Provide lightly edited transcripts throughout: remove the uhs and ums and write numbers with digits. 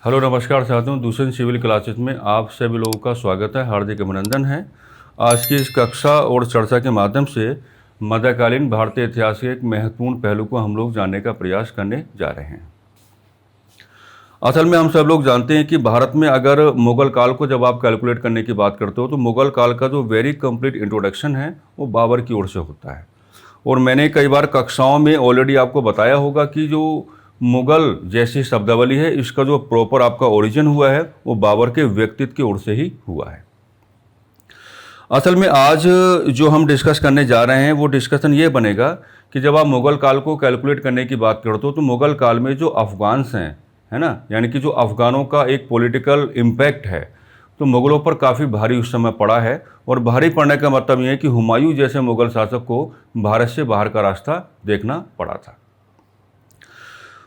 Hello नमस्कार साथियों, दूसरे सिविल क्लासेस में आप सभी लोगों का स्वागत है, हार्दिक अभिनंदन है। आज की इस कक्षा और चर्चा के माध्यम से मध्यकालीन भारतीय इतिहास के एक महत्वपूर्ण पहलू को हम लोग जानने का प्रयास करने जा रहे हैं। असल में हम सब लोग जानते हैं कि भारत में अगर मुगल काल को जब आप कैलकुलेट करने की बात करते हो तो मुगल काल का जो वेरी कंप्लीट इंट्रोडक्शन है वो बाबर की ओर से होता है। और मैंने कई बार कक्षाओं में ऑलरेडी आपको बताया होगा कि जो मुगल जैसी शब्दावली है इसका जो प्रॉपर आपका ओरिजिन हुआ है वो बाबर के व्यक्तित्व की ओर से ही हुआ है। असल में आज जो हम डिस्कस करने जा रहे हैं वो डिस्कशन ये बनेगा कि जब आप मुगल काल को कैलकुलेट करने की बात करते हो तो मुगल काल में जो अफगान्स हैं, है ना, यानी कि जो अफगानों का एक पॉलिटिकल इम्पैक्ट है तो मुगलों पर काफ़ी भारी उस समय पड़ा है। और भारी पड़ने का मतलब ये है कि हुमायूं जैसे मुगल शासक को भारत से बाहर का रास्ता देखना पड़ा था।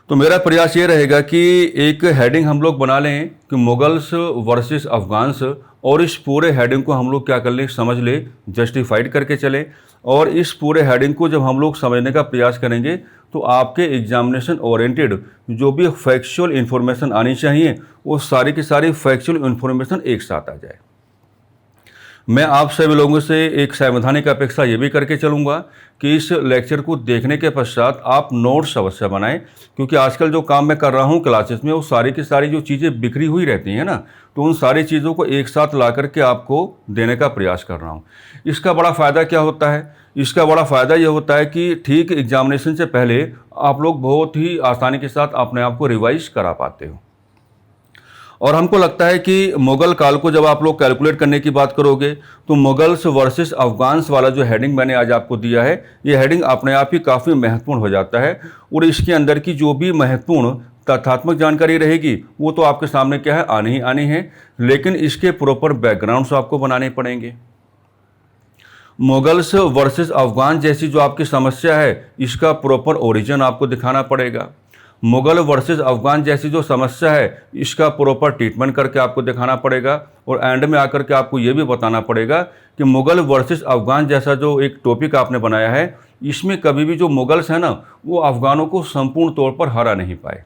तो मेरा प्रयास ये रहेगा कि एक हेडिंग हम लोग बना लें कि मुगल्स वर्सेस अफगान्स, और इस पूरे हेडिंग को हम लोग क्या कर लें, समझ ले, जस्टिफाइड करके चलें। और इस पूरे हेडिंग को जब हम लोग समझने का प्रयास करेंगे तो आपके एग्जामिनेशन ओरिएंटेड जो भी फैक्चुअल इन्फॉर्मेशन आनी चाहिए वो सारी की सारी फैक्चुअल इन्फॉर्मेशन एक साथ आ जाए। मैं आप सभी लोगों से एक संवैधानिक अपेक्षा ये भी करके चलूँगा कि इस लेक्चर को देखने के पश्चात आप नोट्स अवश्य बनाएं, क्योंकि आजकल जो काम मैं कर रहा हूँ क्लासेस में वो सारी की सारी जो चीज़ें बिखरी हुई रहती हैं ना, तो उन सारी चीज़ों को एक साथ ला करके आपको देने का प्रयास कर रहा हूँ। इसका बड़ा फ़ायदा क्या होता है? इसका बड़ा फ़ायदा ये होता है कि ठीक एग्जामिनेशन से पहले आप लोग बहुत ही आसानी के साथ अपने आप को रिवाइज करा पाते हो। और हमको लगता है कि मुगल काल को जब आप लोग कैलकुलेट करने की बात करोगे तो मुगल्स वर्सेस अफगान्स वाला जो हेडिंग मैंने आज आपको दिया है ये हेडिंग अपने आप ही काफ़ी महत्वपूर्ण हो जाता है। और इसके अंदर की जो भी महत्वपूर्ण तथ्यात्मक जानकारी रहेगी वो तो आपके सामने क्या है, आनी ही आनी है, लेकिन इसके प्रॉपर बैकग्राउंड्स आपको बनाने पड़ेंगे। मुगल्स वर्सेस अफगान जैसी जो आपकी समस्या है इसका प्रॉपर ओरिजिन आपको दिखाना पड़ेगा। मुगल वर्सेस अफगान जैसी जो समस्या है इसका प्रॉपर ट्रीटमेंट करके आपको दिखाना पड़ेगा। और एंड में आकर के आपको ये भी बताना पड़ेगा कि मुगल वर्सेस अफगान जैसा जो एक टॉपिक आपने बनाया है इसमें कभी भी जो मुगल्स हैं ना वो अफगानों को संपूर्ण तौर पर हरा नहीं पाए।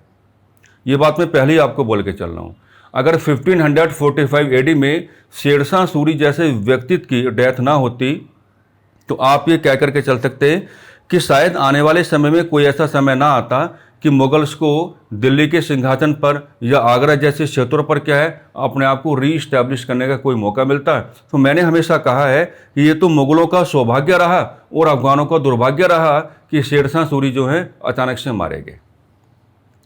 ये बात मैं पहले ही आपको बोल के चल रहा हूँ। अगर 1545 एडी में शेरशाह सूरी जैसे व्यक्तित्व की डेथ ना होती तो आप ये कह करके चल सकते हैं कि शायद आने वाले समय में कोई ऐसा समय ना आता कि मुगल्स को दिल्ली के सिंहासन पर या आगरा जैसे क्षेत्रों पर क्या है अपने आप को रीइस्टैब्लिश करने का कोई मौका मिलता है। तो मैंने हमेशा कहा है कि ये तो मुगलों का सौभाग्य रहा और अफगानों का दुर्भाग्य रहा कि शेरशाह सूरी जो है अचानक से मारे गए।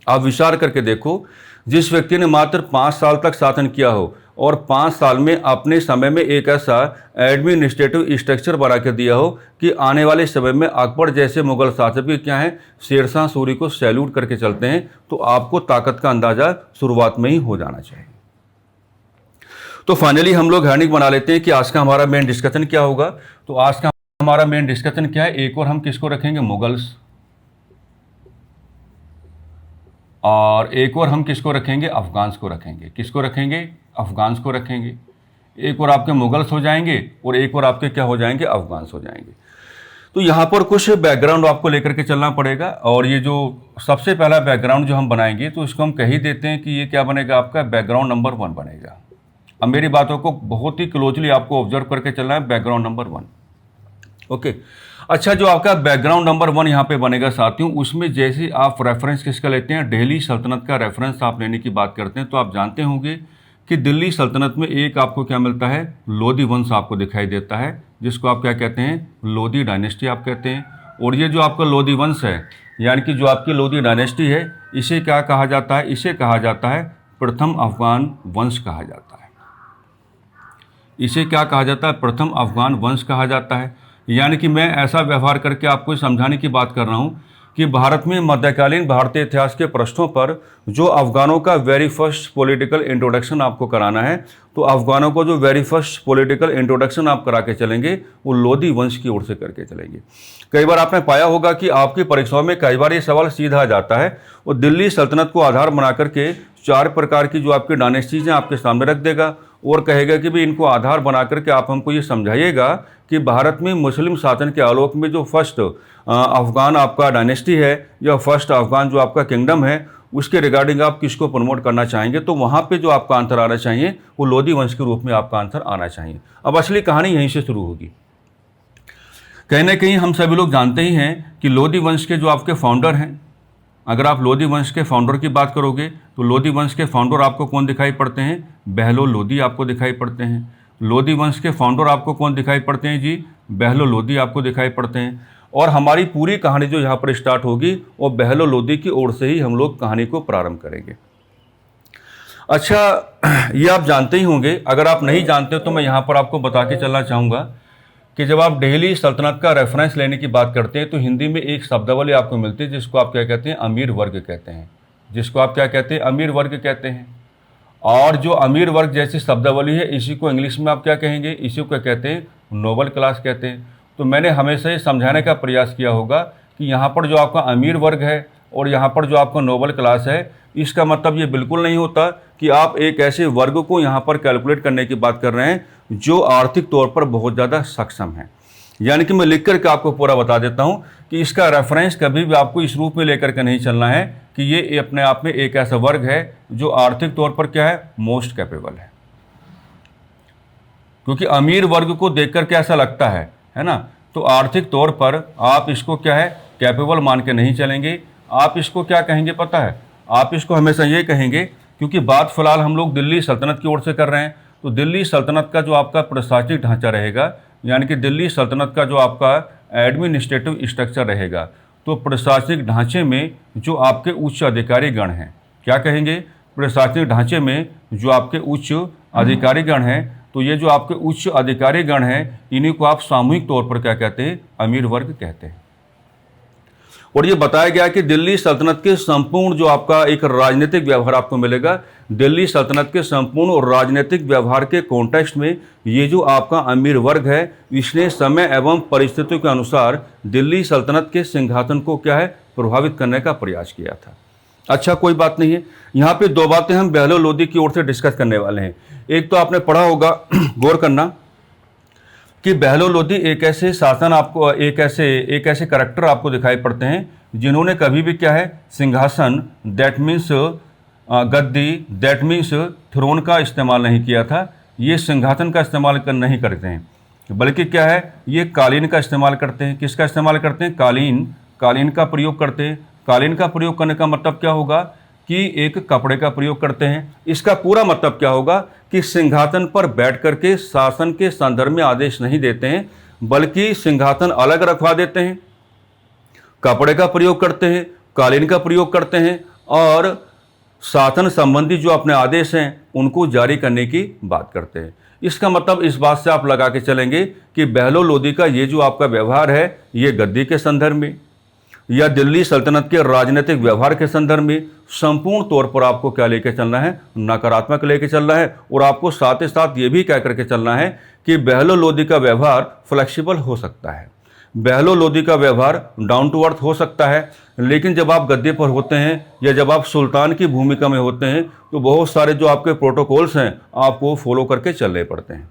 आप विचार करके देखो, जिस व्यक्ति ने मात्र 5 साल तक शासन किया हो और 5 साल में अपने समय में एक ऐसा एडमिनिस्ट्रेटिव स्ट्रक्चर बना कर दिया हो कि आने वाले समय में अकबर जैसे मुगल शासक भी क्या है शेरशाह सूरी को सैल्यूट करके चलते हैं, तो आपको ताकत का अंदाजा शुरुआत में ही हो जाना चाहिए। तो फाइनली हम लोग हेडिंग बना लेते हैं कि आज का हमारा मेन डिस्कशन क्या होगा। तो आज का हमारा मेन डिस्कशन क्या है, एक और हम किसको रखेंगे, मुगल्स, और एक और हम किसको रखेंगे, अफगान्स को रखेंगे। किसको रखेंगे, अफगान्स को रखेंगे। एक और आपके मुगल्स हो जाएंगे और एक और आपके क्या हो जाएंगे, अफगान्स हो जाएंगे। तो यहाँ पर कुछ बैकग्राउंड आपको लेकर के चलना पड़ेगा। और ये जो सबसे पहला बैकग्राउंड जो हम बनाएंगे तो इसको हम कह ही देते हैं कि ये क्या बनेगा, आपका बैकग्राउंड नंबर 1 बनेगा। अब मेरी बातों को बहुत ही क्लोजली आपको ऑब्जर्व करके चलना है, बैकग्राउंड नंबर 1। ओके, अच्छा, जो आपका बैकग्राउंड नंबर 1 यहाँ पे बनेगा साथियों, उसमें जैसे आप रेफरेंस किसका लेते हैं, दिल्ली सल्तनत का रेफरेंस आप लेने की बात करते हैं तो आप जानते होंगे कि दिल्ली सल्तनत में एक आपको क्या मिलता है, लोधी वंश आपको दिखाई देता है, जिसको आप क्या कहते हैं, लोधी डायनेस्टी आप कहते हैं। और ये जो आपका लोधी वंश है यानी कि जो आपकी लोधी डायनेस्टी है इसे क्या कहा जाता है, इसे कहा जाता है प्रथम अफगान वंश कहा जाता है। इसे क्या कहा जाता है, प्रथम अफगान वंश कहा जाता है। यानी कि मैं ऐसा व्यवहार करके आपको समझाने की बात कर रहा हूँ कि भारत में मध्यकालीन भारतीय इतिहास के पृष्ठों पर जो अफगानों का वेरी फर्स्ट पॉलिटिकल इंट्रोडक्शन आपको कराना है, तो अफगानों को जो वेरी फर्स्ट पॉलिटिकल इंट्रोडक्शन आप करा के चलेंगे वो लोधी वंश की ओर से करके चलेंगे। कई बार आपने पाया होगा कि आपकी परीक्षाओं में कई बार ये सवाल सीधा आ जाता है और दिल्ली सल्तनत को आधार बना करके 4 प्रकार की जो आपकी डायनेस्टीज हैं आपके सामने रख देगा और कहेगा कि भाई इनको आधार बना करके आप हमको ये समझाइएगा कि भारत में मुस्लिम शासन के आलोक में जो फर्स्ट अफगान आपका डायनेस्टी है या फर्स्ट अफगान जो आपका किंगडम है उसके रिगार्डिंग आप किसको प्रमोट करना चाहेंगे, तो वहाँ पे जो आपका आंसर आना चाहिए वो लोधी वंश के रूप में आपका आंसर आना चाहिए। अब असली कहानी यहीं से शुरू होगी। कहीं ना कहीं हम सभी लोग जानते ही हैं कि लोधी वंश के जो आपके फाउंडर हैं, अगर आप लोधी वंश के फाउंडर की बात करोगे तो लोधी वंश के फाउंडर आपको कौन दिखाई पड़ते हैं? बहलोल लोधी आपको दिखाई पड़ते हैं। लोधी वंश के फाउंडर आपको कौन दिखाई पड़ते हैं जी? बहलोल लोधी आपको दिखाई पड़ते हैं। और हमारी पूरी कहानी जो यहाँ पर स्टार्ट होगी वो बहलोल लोधी की ओर से ही हम लोग कहानी को प्रारंभ करेंगे। अच्छा, ये आप जानते ही होंगे, अगर आप नहीं जानते तो मैं यहाँ पर आपको बता के चलना चाहूँगा कि जब आप दिल्ली सल्तनत का रेफरेंस लेने की बात करते हैं तो हिंदी में एक शब्दावली आपको मिलती है जिसको आप क्या कहते हैं? अमीर वर्ग कहते हैं। जिसको आप क्या कहते हैं? अमीर वर्ग कहते हैं। और जो अमीर वर्ग जैसी शब्दावली है इसी को इंग्लिश में आप क्या कहेंगे? इसी को कहते हैं नोबल क्लास कहते हैं। तो मैंने हमेशा ये समझाने का प्रयास किया होगा कि यहाँ पर जो आपका अमीर वर्ग है और यहाँ पर जो आपका नोबल क्लास है, इसका मतलब ये बिल्कुल नहीं होता कि आप एक ऐसे वर्ग को यहाँ पर कैलकुलेट करने की बात कर रहे हैं जो आर्थिक तौर पर बहुत ज़्यादा सक्षम है। यानी कि मैं लिख करके आपको पूरा बता देता हूँ कि इसका रेफरेंस कभी भी आपको इस रूप में लेकर के नहीं चलना है कि ये अपने आप में एक ऐसा वर्ग है जो आर्थिक तौर पर क्या है? मोस्ट कैपेबल है। क्योंकि अमीर वर्ग को देखकर के ऐसा लगता है ना, तो आर्थिक तौर पर आप इसको क्या है? कैपेबल मान के नहीं चलेंगे। आप इसको क्या कहेंगे पता है? आप इसको हमेशा ये कहेंगे, क्योंकि बात फिलहाल हम लोग दिल्ली सल्तनत की ओर से कर रहे हैं, तो दिल्ली सल्तनत का जो आपका प्रशासनिक ढांचा रहेगा, यानी कि दिल्ली सल्तनत का जो आपका एडमिनिस्ट्रेटिव स्ट्रक्चर रहेगा, तो प्रशासनिक ढांचे में जो आपके उच्च अधिकारी गण हैं, क्या कहेंगे? प्रशासनिक ढांचे में जो आपके उच्च अधिकारी गण हैं, तो ये जो आपके उच्च अधिकारी गण हैं इन्हीं को आप सामूहिक तौर पर क्या कहते हैं? अमीर वर्ग कहते हैं। और ये बताया गया कि दिल्ली सल्तनत के संपूर्ण जो आपका एक राजनीतिक व्यवहार आपको मिलेगा, दिल्ली सल्तनत के संपूर्ण और राजनीतिक व्यवहार के कॉन्टेक्स्ट में ये जो आपका अमीर वर्ग है इसने समय एवं परिस्थितियों के अनुसार दिल्ली सल्तनत के सिंहासन को क्या है? प्रभावित करने का प्रयास किया था। अच्छा, कोई बात नहीं है। यहाँ पे दो बातें हम बहलोल लोधी की ओर से डिस्कस करने वाले हैं। एक तो आपने पढ़ा होगा, गौर करना, कि बहलोल लोधी एक ऐसे शासन आपको एक ऐसे करेक्टर आपको दिखाई पड़ते हैं जिन्होंने कभी भी क्या है? सिंहासन, that means Gaddi, that means throne का इस्तेमाल नहीं किया था। ये सिंहासन का इस्तेमाल नहीं करते हैं, बल्कि क्या है? ये कालीन का इस्तेमाल करते हैं। किसका इस्तेमाल करते हैं? कालीन का प्रयोग करते हैं। कालीन का प्रयोग करने का मतलब क्या होगा? कि एक कपड़े का प्रयोग करते हैं। इसका पूरा मतलब क्या होगा? कि सिंहासन पर बैठ करके शासन के संदर्भ में आदेश नहीं देते हैं, बल्कि सिंहासन अलग रखवा देते हैं, कपड़े का प्रयोग करते हैं, कालीन का प्रयोग करते हैं और शासन संबंधी जो अपने आदेश हैं उनको जारी करने की बात करते हैं। इसका मतलब इस बात से आप लगा के चलेंगे कि बहलोल लोधी का ये जो आपका व्यवहार है ये गद्दी के संदर्भ में या दिल्ली सल्तनत के राजनीतिक व्यवहार के संदर्भ में संपूर्ण तौर पर आपको क्या लेके चलना है? नकारात्मक लेके चलना है। और आपको साथ ही साथ ये भी कह करके चलना है कि बहलोल लोधी का व्यवहार फ्लेक्सिबल हो सकता है, बहलोल लोधी का व्यवहार डाउन टू अर्थ हो सकता है, लेकिन जब आप गद्दे पर होते हैं या जब आप सुल्तान की भूमिका में होते हैं तो बहुत सारे जो आपके प्रोटोकॉल्स हैं आपको फॉलो करके चलने पड़ते हैं।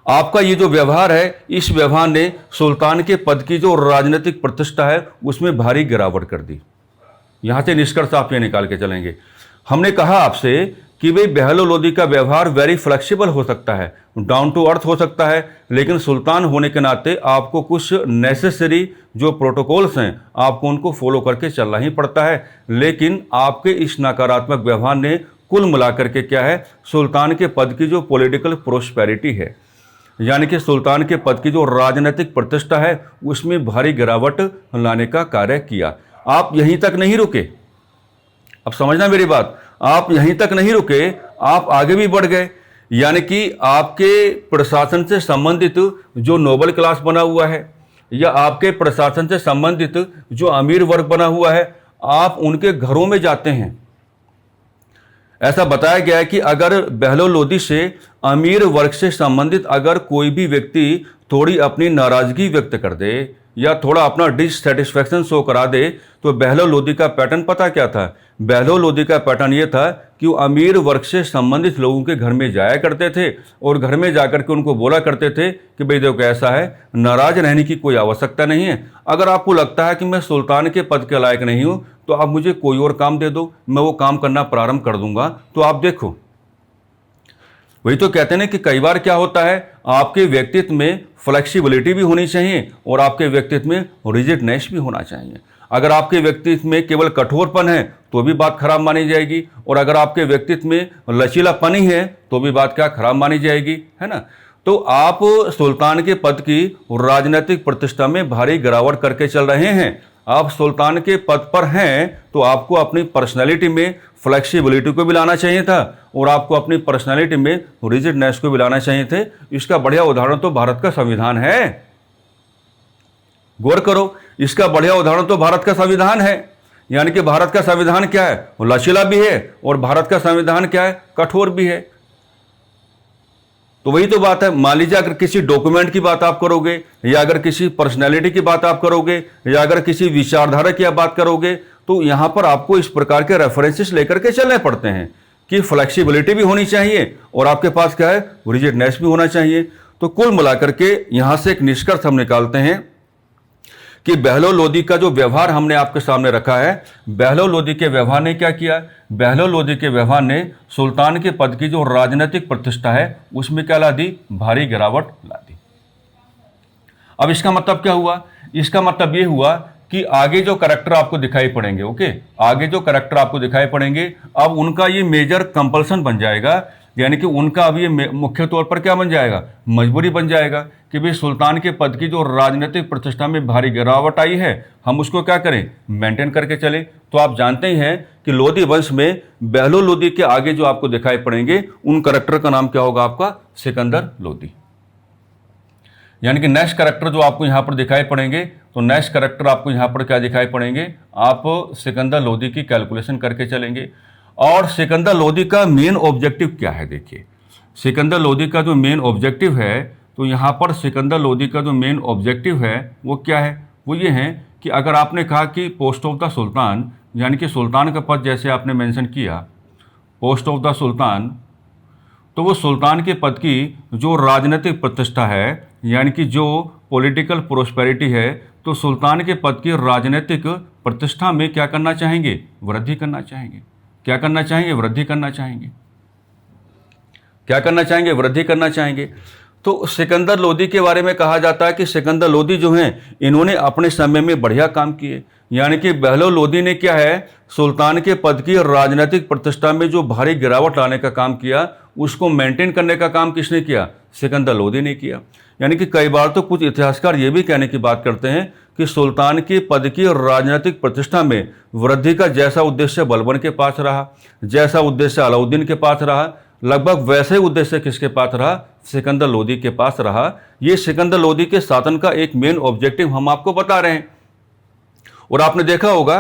आपका ये जो व्यवहार है, इस व्यवहार ने सुल्तान के पद की जो राजनीतिक प्रतिष्ठा है उसमें भारी गिरावट कर दी। यहाँ से निष्कर्ष आप ये निकाल के चलेंगे। हमने कहा आपसे कि भाई बहलोल लोधी का व्यवहार वेरी फ्लेक्सिबल हो सकता है, डाउन टू अर्थ हो सकता है, लेकिन सुल्तान होने के नाते आपको कुछ नेसेसरी जो प्रोटोकॉल्स हैं आपको उनको फॉलो करके चलना ही पड़ता है। लेकिन आपके इस नकारात्मक व्यवहार ने कुल मिलाकर के क्या है? सुल्तान के पद की जो पॉलिटिकल प्रोस्पेरिटी है, यानी कि सुल्तान के पद की जो राजनीतिक प्रतिष्ठा है उसमें भारी गिरावट लाने का कार्य किया। आप यहीं तक नहीं रुके, अब समझना मेरी बात, आप यहीं तक नहीं रुके, आप आगे भी बढ़ गए। यानी कि आपके प्रशासन से संबंधित जो नोबल क्लास बना हुआ है या आपके प्रशासन से संबंधित जो अमीर वर्ग बना हुआ है, आप उनके घरों में जाते हैं। ऐसा बताया गया है कि अगर बहलोल लोधी से अमीर वर्ग से संबंधित अगर कोई भी व्यक्ति थोड़ी अपनी नाराजगी व्यक्त कर दे, या थोड़ा अपना डिससेटिस्फैक्शन शो करा दे, तो बहलोल लोधी का पैटर्न पता क्या था? बहलोल लोधी का पैटर्न ये था कि वो अमीर वर्ग से संबंधित लोगों के घर में जाया करते थे और घर में जाकर के उनको बोला करते थे कि भाई देखो ऐसा है, नाराज रहने की कोई आवश्यकता नहीं है। अगर आपको लगता है कि मैं सुल्तान के पद के लायक नहीं हूँ तो आप मुझे कोई और काम दे दो, मैं वो काम करना प्रारंभ कर दूंगा। तो आप देखो, वही तो कहते हैं ना कि कई बार क्या होता है, आपके व्यक्तित्व में फ्लेक्सिबिलिटी भी होनी चाहिए और आपके व्यक्तित्व में रिजिडनेस भी होना चाहिए। अगर आपके व्यक्तित्व में केवल कठोरपन है तो भी बात खराब मानी जाएगी, और अगर आपके व्यक्तित्व में लचीलापन ही है तो भी बात क्या खराब मानी जाएगी, है ना। तो आप सुल्तान के पद की राजनीतिक प्रतिष्ठा में भारी गिरावट करके चल रहे हैं। आप सुल्तान के पद पर हैं तो आपको अपनी पर्सनैलिटी में फ्लेक्सिबिलिटी को भी लाना चाहिए था और आपको अपनी पर्सनैलिटी में रिजिडनेस को भी लाना चाहिए थे। इसका बढ़िया उदाहरण तो भारत का संविधान है। गौर करो, इसका बढ़िया उदाहरण तो भारत का संविधान है। यानी कि भारत का संविधान क्या है, वो लचीला भी है, और भारत का संविधान क्या है, कठोर भी है। तो वही तो बात है। मान लीजिए अगर किसी डॉक्यूमेंट की बात आप करोगे, या अगर किसी पर्सनैलिटी की बात आप करोगे, या अगर किसी विचारधारा की आप बात करोगे, तो यहां पर आपको इस प्रकार के रेफरेंसेस लेकर के चलने पड़ते हैं कि फ्लेक्सिबिलिटी भी होनी चाहिए और आपके पास क्या है, रिजिडनेस भी होना चाहिए। तो कुल मिलाकर के यहां से एक निष्कर्ष हम निकालते हैं कि बहलोल लोधी का जो व्यवहार हमने आपके सामने रखा है, बहलोल लोधी के व्यवहार ने क्या किया? बहलोल लोधी के व्यवहार ने सुल्तान के पद की जो राजनीतिक प्रतिष्ठा है उसमें क्या ला दी? भारी गिरावट ला दी। अब इसका मतलब क्या हुआ? इसका मतलब ये हुआ कि आगे जो करैक्टर आपको दिखाई पड़ेंगे, ओके, आगे जो करैक्टर आपको दिखाई पड़ेंगे, अब उनका ये मेजर कंपल्सन बन जाएगा। यानी कि उनका अब ये मुख्य तौर पर क्या बन जाएगा? मजबूरी बन जाएगा कि भाई सुल्तान के पद की जो राजनीतिक प्रतिष्ठा में भारी गिरावट आई है, हम उसको क्या करें? मेंटेन करके चले। तो आप जानते ही हैं कि लोधी वंश में बहलोल लोधी के आगे जो आपको दिखाई पड़ेंगे उन करैक्टर का नाम क्या होगा आपका? सिकंदर लोधी। यानी कि नेक्स्ट करैक्टर जो आपको यहां पर दिखाई पड़ेंगे, तो नेक्स्ट करैक्टर आपको यहां पर क्या दिखाई पड़ेंगे? आप सिकंदर लोधी की कैलकुलेशन करके चलेंगे। और सिकंदर लोधी का मेन ऑब्जेक्टिव क्या है? देखिए, सिकंदर लोधी का जो मेन ऑब्जेक्टिव है, तो यहाँ पर सिकंदर लोधी का जो मेन ऑब्जेक्टिव है वो क्या है? वो ये है कि अगर आपने कहा कि पोस्ट ऑफ द सुल्तान, यानी कि सुल्तान का पद जैसे आपने मेंशन किया पोस्ट ऑफ द सुल्तान, तो वो सुल्तान के पद की जो राजनीतिक प्रतिष्ठा है, यानी कि जो पॉलिटिकल प्रोस्पेरिटी है, तो सुल्तान के पद की राजनीतिक प्रतिष्ठा में क्या करना चाहेंगे? वृद्धि करना चाहेंगे। क्या करना चाहेंगे? वृद्धि करना चाहेंगे। क्या करना चाहेंगे? वृद्धि करना चाहेंगे। तो सिकंदर लोधी के बारे में कहा जाता है कि सिकंदर लोधी जो हैं, इन्होंने अपने समय में बढ़िया काम किए। यानी कि बहलोल लोधी ने क्या है, सुल्तान के पद की राजनीतिक प्रतिष्ठा में जो भारी गिरावट लाने का काम किया, उसको मेंटेन करने का काम किसने किया? सिकंदर लोधी ने किया। यानी कि कई बार तो कुछ इतिहासकार ये भी कहने की बात करते हैं कि सुल्तान के पद की राजनीतिक प्रतिष्ठा में वृद्धि का जैसा उद्देश्य बलबन के पास रहा, जैसा उद्देश्य अलाउद्दीन के पास रहा, लगभग वैसे ही उद्देश्य किसके पास रहा? सिकंदर लोधी के पास रहा। ये सिकंदर लोधी के शासन का एक मेन ऑब्जेक्टिव हम आपको बता रहे हैं। और आपने देखा होगा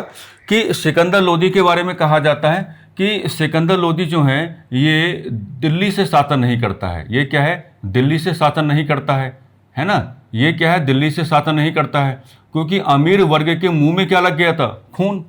कि सिकंदर लोधी के बारे में कहा जाता है कि सिकंदर लोधी जो है ये दिल्ली से शासन नहीं करता है। ये क्या है? दिल्ली से शासन नहीं करता है ना। ये क्या है? दिल्ली से शासन नहीं करता है, क्योंकि अमीर वर्ग के मुंह में क्या लग गया था? खून।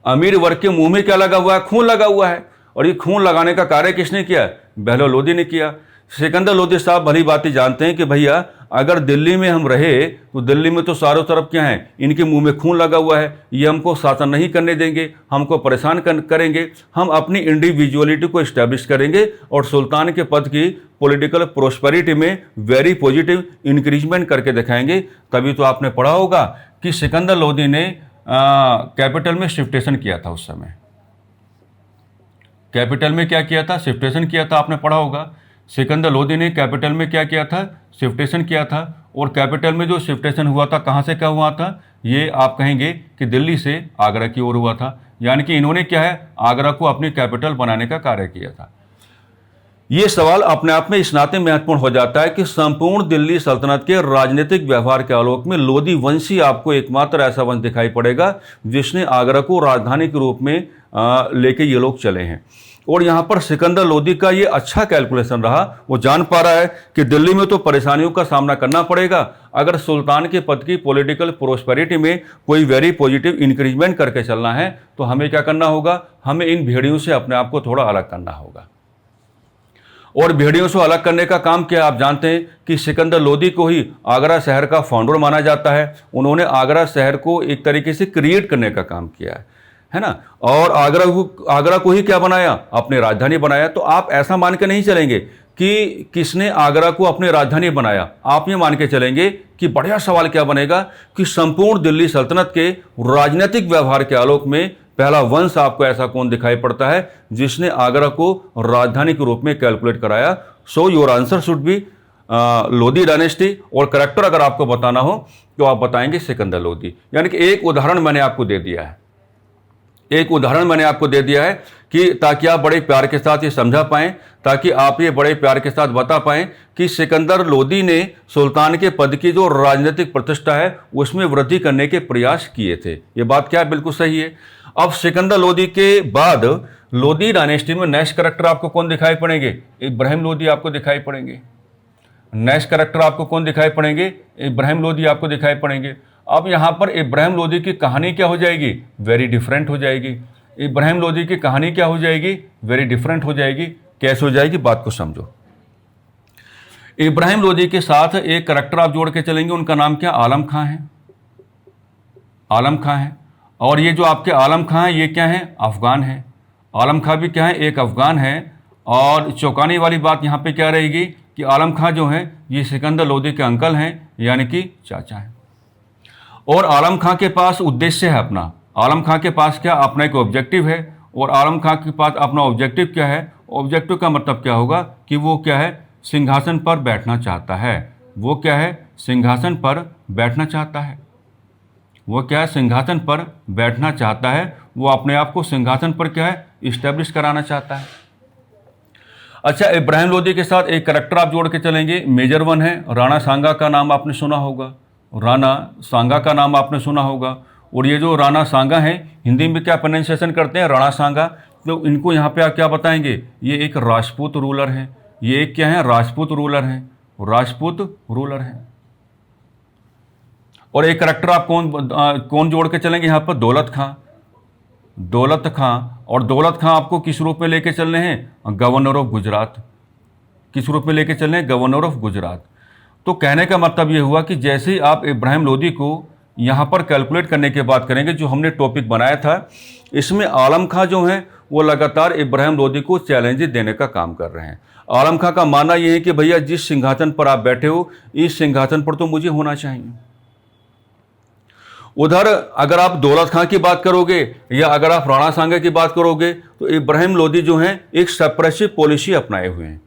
अमीर वर्ग के मुंह में क्या लगा हुआ है? खून लगा हुआ है। और ये खून लगाने का कार्य किसने किया? बहलोल लोधी ने किया। सिकंदर लोधी साहब भली बात जानते हैं कि भैया अगर दिल्ली में हम रहे तो दिल्ली में तो चारों तरफ क्या है, इनके मुंह में खून लगा हुआ है, ये हमको शासन नहीं करने देंगे, हमको परेशान करेंगे। हम अपनी इंडिविजुअलिटी को इस्टेब्लिश करेंगे और सुल्तान के पद की पॉलिटिकल प्रोस्पेरिटी में वेरी पॉजिटिव इंक्रीजमेंट करके दिखाएंगे। तभी तो आपने पढ़ा होगा कि सिकंदर लोधी ने कैपिटल में शिफ्टेशन किया था। उस समय कैपिटल में क्या किया था? शिफ्टेशन किया था। आपने पढ़ा होगा सिकंदर लोधी ने कैपिटल में क्या किया था? शिफ्टेशन किया था। और कैपिटल में जो शिफ्टेशन हुआ था, कहाँ से क्या हुआ था? ये आप कहेंगे कि दिल्ली से आगरा की ओर हुआ था। यानी कि इन्होंने क्या है, आगरा को अपनी कैपिटल बनाने का कार्य किया था। ये सवाल अपने आप में इस नाते महत्वपूर्ण हो जाता है कि संपूर्ण दिल्ली सल्तनत के राजनीतिक व्यवहार के आलोक में लोधी वंशी आपको एकमात्र ऐसा वंश दिखाई पड़ेगा जिसने आगरा को राजधानी के रूप में लेके ये लोग चले हैं। और यहाँ पर सिकंदर लोधी का ये अच्छा कैलकुलेशन रहा। वो जान पा रहा है कि दिल्ली में तो परेशानियों का सामना करना पड़ेगा, अगर सुल्तान के पद की पॉलिटिकल प्रोस्पेरिटी में कोई वेरी पॉजिटिव इंक्रीजमेंट करके चलना है तो हमें क्या करना होगा, हमें इन भेड़ियों से अपने आप को थोड़ा अलग करना होगा। और भेड़ियों से अलग करने का काम क्या आप जानते हैं कि सिकंदर लोदी को ही आगरा शहर का फाउंडर माना जाता है। उन्होंने आगरा शहर को एक तरीके से क्रिएट करने का काम किया है ना, और आगरा को ही क्या बनाया, अपनी राजधानी बनाया। तो आप ऐसा मान के नहीं चलेंगे कि किसने आगरा को अपनी राजधानी बनाया, आप ये मान के चलेंगे कि बढ़िया सवाल क्या बनेगा कि संपूर्ण दिल्ली सल्तनत के राजनीतिक व्यवहार के आलोक में पहला वंश आपको ऐसा कौन दिखाई पड़ता है जिसने आगरा को राजधानी के रूप में कैलकुलेट कराया। So your answer should be Lodi dynasty. और करेक्टर अगर आपको बताना हो तो आप बताएंगे सिकंदर लोदी। यानी कि एक उदाहरण मैंने आपको दे दिया है, एक उदाहरण मैंने आपको दे दिया है कि ताकि आप बड़े प्यार के साथ ये समझा पाएं, ताकि आप ये बड़े प्यार के साथ बता पाएं कि सिकंदर लोदी ने सुल्तान के पद की जो राजनीतिक प्रतिष्ठा है उसमें वृद्धि करने के प्रयास किए थे। ये बात क्या है, बिल्कुल सही है। अब सिकंदर लोदी के बाद लोदी डायनेस्टी में नेक्स्ट करेक्टर आपको कौन दिखाई पड़ेंगे, इब्राहिम लोदी आपको दिखाई पड़ेंगे। नेक्स्ट करेक्टर आपको कौन दिखाई पड़ेंगे, इब्राहिम लोदी आपको दिखाई पड़ेंगे। अब यहाँ पर इब्राहिम लोदी की कहानी क्या हो जाएगी, वेरी डिफरेंट हो जाएगी। इब्राहिम लोदी की कहानी क्या हो जाएगी, वेरी डिफरेंट हो जाएगी। कैसे हो जाएगी, बात को समझो। इब्राहिम लोदी के साथ एक करेक्टर आप जोड़ के चलेंगे, उनका नाम क्या, आलम खां है। आलम खां है। और ये जो आपके आलम खां है ये क्या है, अफगान है। आलम खां भी क्या है, एक अफगान है। और चौंकाने वाली बात यहाँ पे क्या रहेगी कि आलम खां जो है ये सिकंदर लोदी के अंकल हैं, यानी कि चाचा हैं। और आलम खां के पास उद्देश्य है अपना, आलम खां के पास क्या, अपना एक ऑब्जेक्टिव है। और आलम खां के पास अपना ऑब्जेक्टिव क्या है, ऑब्जेक्टिव का मतलब क्या होगा कि वो क्या है, सिंहासन पर बैठना चाहता है। वो क्या है, सिंहासन पर बैठना चाहता है। वो क्या है, सिंहासन पर बैठना चाहता है। वो अपने आप को सिंहासन पर क्या है, इस्टेब्लिश कराना चाहता है। अच्छा, इब्राहिम लोदी के साथ एक करेक्टर आप जोड़ के चलेंगे, मेजर वन है। राणा सांगा का नाम आपने सुना होगा, राणा सांगा का नाम आपने सुना होगा। और ये जो राणा सांगा है हिंदी में क्या प्रोनाउंसिएशन करते हैं, राणा सांगा। तो इनको यहाँ पे आप क्या बताएंगे, ये एक राजपूत रूलर है। ये एक क्या है, राजपूत रूलर है, राजपूत रूलर है। और एक करेक्टर आप कौन जोड़ के चलेंगे यहाँ पर, दौलत खां। दौलत खां। और दौलत खां आपको किस रूप में लेके चलने हैं, गवर्नर ऑफ गुजरात। किस रूप में लेके चलने हैं, गवर्नर ऑफ गुजरात। तो कहने का मतलब ये हुआ कि जैसे ही आप इब्राहिम लोदी को यहाँ पर कैलकुलेट करने की बात करेंगे, जो हमने टॉपिक बनाया था, इसमें आलम खां जो हैं वो लगातार इब्राहिम लोदी को चैलेंजेस देने का काम कर रहे हैं। आलम खां का मानना ये है कि भैया जिस सिंहासन पर आप बैठे हो, इस सिंहासन पर तो मुझे होना चाहिए। उधर अगर आप दौलत खां की बात करोगे या अगर आप राणा सांगा की बात करोगे तो इब्राहिम लोदी जो हैं एक सप्रेसिव पॉलिसी अपनाए हुए हैं।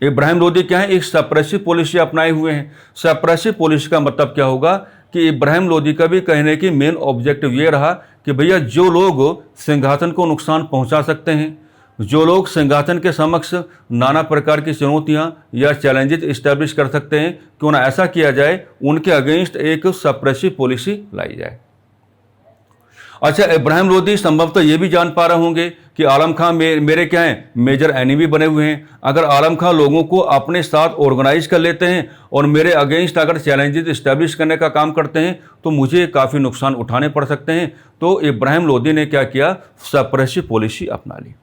इब्राहिम लोदी क्या है, एक सप्रेसिव पॉलिसी अपनाए हुए हैं। सप्रेसिव पॉलिसी का मतलब क्या होगा कि इब्राहिम लोदी का भी कहने की मेन ऑब्जेक्टिव ये रहा कि भैया जो लोग सिंहासन को नुकसान पहुंचा सकते हैं, जो लोग सिंहासन के समक्ष नाना प्रकार की चुनौतियां या चैलेंजेस इस्टेब्लिश कर सकते हैं, क्यों ना ऐसा किया जाए, उनके अगेंस्ट एक सप्रेसिव पॉलिसी लाई जाए। अच्छा, इब्राहिम लोदी संभवतः ये भी जान पा रहे होंगे कि आलम खां मेरे क्या हैं, मेजर एनिमी बने हुए हैं। अगर आलम खां लोगों को अपने साथ ऑर्गेनाइज कर लेते हैं और मेरे अगेंस्ट अगर चैलेंजेस इस्टेब्लिश करने का काम करते हैं तो मुझे काफ़ी नुकसान उठाने पड़ सकते हैं। तो इब्राहिम लोदी ने क्या किया, सप्रेसिव पॉलिसी अपना ली।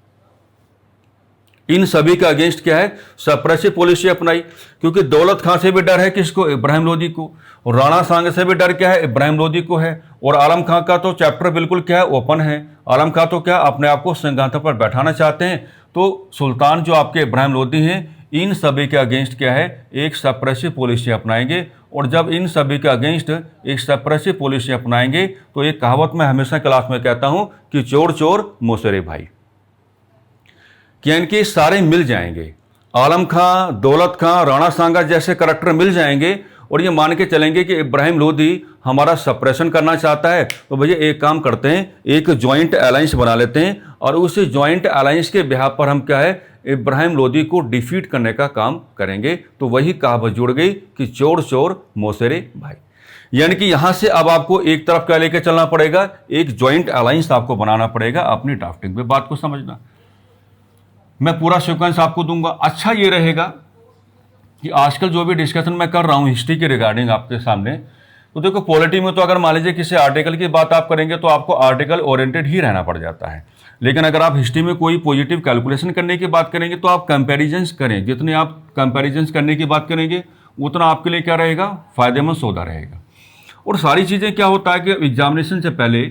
इन सभी के अगेंस्ट क्या है, सप्रेसिव पॉलिसी अपनाई। क्योंकि दौलत खां से भी डर है किसको, इब्राहिम लोदी को। और राणा सांगा से भी डर क्या है, इब्राहिम लोदी को है। और आलम खां का तो चैप्टर बिल्कुल क्या है, ओपन है। आलम खां तो क्या अपने आप को सिंहासन पर बैठाना चाहते हैं। तो सुल्तान जो आपके इब्राहिम लोदी हैं, इन सभी के अगेंस्ट क्या है, एक सप्रेसिव पॉलिसी अपनाएंगे। और जब इन सभी के अगेंस्ट एक सप्रेसिव पॉलिसी अपनाएंगे तो एक कहावत मैं हमेशा क्लास में कहता हूं कि चोर चोर मौसेरे भाई, यानी सारे मिल जाएंगे। आलम खां, दौलत खां, राणा सांगा जैसे करैक्टर मिल जाएंगे और ये मान के चलेंगे कि इब्राहिम लोदी हमारा सप्रेशन करना चाहता है। तो भैया एक काम करते हैं, एक जॉइंट अलायंस बना लेते हैं और उस जॉइंट अलायंस के बिहाफ पर हम क्या है, इब्राहिम लोदी को डिफीट करने का काम करेंगे। तो वही कहावत जुड़ गई कि चोर चोर मौसेरे भाई। यानी कि यहां से अब आपको एक तरफ क्या लेकर चलना पड़ेगा, एक जॉइंट अलायंस आपको बनाना पड़ेगा अपनी ड्राफ्टिंग में। बात को समझना, मैं पूरा सीक्वेंस आपको दूंगा। अच्छा ये रहेगा कि आजकल जो भी डिस्कशन मैं कर रहा हूँ हिस्ट्री के रिगार्डिंग आपके सामने, तो देखो पॉलिटी में तो अगर मान लीजिए किसी आर्टिकल की बात आप करेंगे तो आपको आर्टिकल ओरिएंटेड ही रहना पड़ जाता है। लेकिन अगर आप हिस्ट्री में कोई पॉजिटिव कैलकुलेशन करने की बात करेंगे तो आप कंपैरिजंस करें, जितने आप कंपैरिजंस करने की बात करेंगे उतना आपके लिए क्या रहेगा, फायदेमंद सौदा रहेगा। और सारी चीज़ें क्या होता है कि एग्जामिनेशन से पहले